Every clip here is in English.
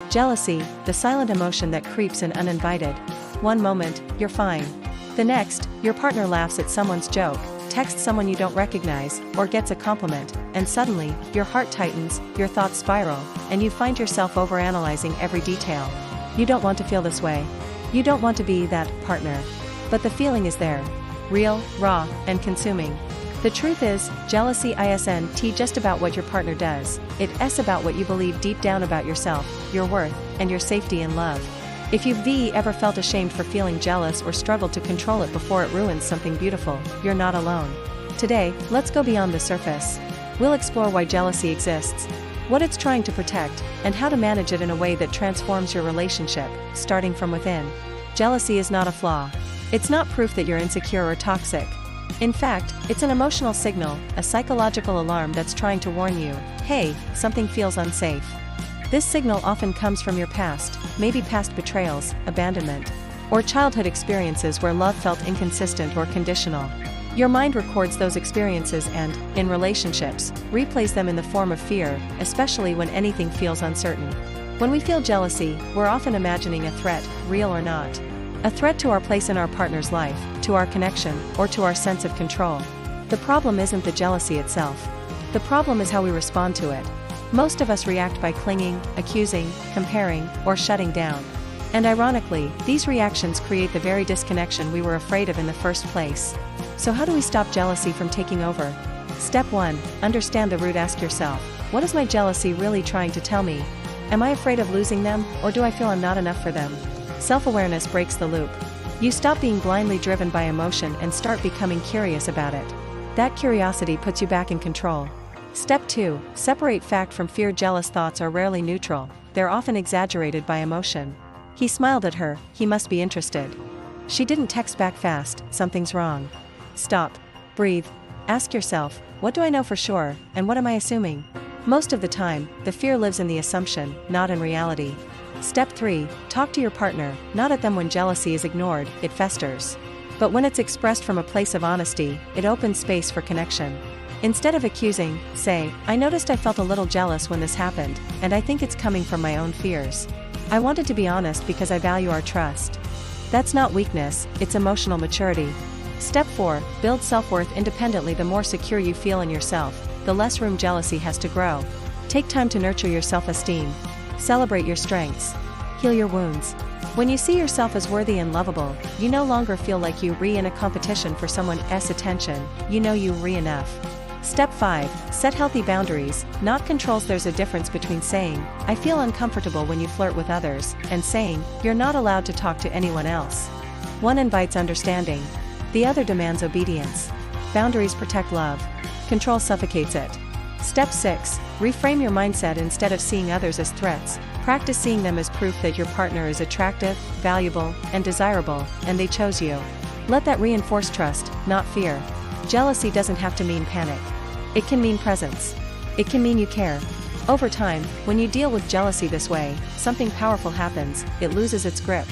Jealousy, the silent emotion that creeps in uninvited. One moment, you're fine. The next, your partner laughs at someone's joke, texts someone you don't recognize, or gets a compliment, and suddenly, your heart tightens, your thoughts spiral, and you find yourself overanalyzing every detail. You don't want to feel this way. You don't want to be that partner. But the feeling is there. Real, raw, and consuming. The truth is, jealousy isn't just about what your partner does, it's about what you believe deep down about yourself, your worth, and your safety in love. If you've ever felt ashamed for feeling jealous or struggled to control it before it ruins something beautiful, you're not alone. Today, let's go beyond the surface. We'll explore why jealousy exists, what it's trying to protect, and how to manage it in a way that transforms your relationship, starting from within. Jealousy is not a flaw. It's not proof that you're insecure or toxic. In fact, it's an emotional signal, a psychological alarm that's trying to warn you, hey, something feels unsafe. This signal often comes from your past, maybe past betrayals, abandonment, or childhood experiences where love felt inconsistent or conditional. Your mind records those experiences and, in relationships, replays them in the form of fear, especially when anything feels uncertain. When we feel jealousy, we're often imagining a threat, real or not. A threat to our place in our partner's life, to our connection, or to our sense of control. The problem isn't the jealousy itself. The problem is how we respond to it. Most of us react by clinging, accusing, comparing, or shutting down. And ironically, these reactions create the very disconnection we were afraid of in the first place. So how do we stop jealousy from taking over? Step 1. Understand the root. Ask yourself, what is my jealousy really trying to tell me? Am I afraid of losing them, or do I feel I'm not enough for them? Self-awareness breaks the loop. You stop being blindly driven by emotion and start becoming curious about it. That curiosity puts you back in control. Step 2. Separate fact from fear. Jealous thoughts are rarely neutral, they're often exaggerated by emotion. He smiled at her, he must be interested. She didn't text back fast, something's wrong. Stop. Breathe. Ask yourself, what do I know for sure, and what am I assuming? Most of the time, the fear lives in the assumption, not in reality. Step 3. Talk to your partner, not at them. When jealousy is ignored, it festers. But when it's expressed from a place of honesty, it opens space for connection. Instead of accusing, say, I noticed I felt a little jealous when this happened, and I think it's coming from my own fears. I wanted to be honest because I value our trust. That's not weakness, it's emotional maturity. Step 4. Build self-worth independently. The more secure you feel in yourself, the less room jealousy has to grow. Take time to nurture your self-esteem. Celebrate your strengths. Heal your wounds. When you see yourself as worthy and lovable, you no longer feel like you're in a competition for someone else's attention, you know you're enough. Step 5. Set healthy boundaries, not controls. There's a difference between saying, I feel uncomfortable when you flirt with others, and saying, you're not allowed to talk to anyone else. One invites understanding. The other demands obedience. Boundaries protect love. Control suffocates it. Step 6. Reframe your mindset. Instead of seeing others as threats, practice seeing them as proof that your partner is attractive, valuable, and desirable, and they chose you. Let that reinforce trust, not fear. Jealousy doesn't have to mean panic. It can mean presence. It can mean you care. Over time, when you deal with jealousy this way, something powerful happens. It loses its grip.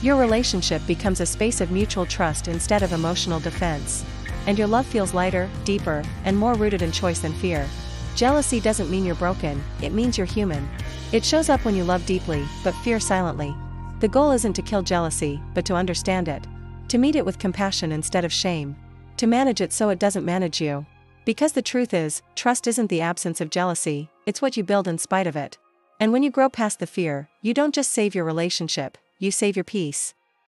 Your relationship becomes a space of mutual trust instead of emotional defense. And your love feels lighter, deeper, and more rooted in choice than fear. Jealousy doesn't mean you're broken, it means you're human. It shows up when you love deeply, but fear silently. The goal isn't to kill jealousy, but to understand it. To meet it with compassion instead of shame. To manage it so it doesn't manage you. Because the truth is, trust isn't the absence of jealousy, it's what you build in spite of it. And when you grow past the fear, you don't just save your relationship, you save your peace.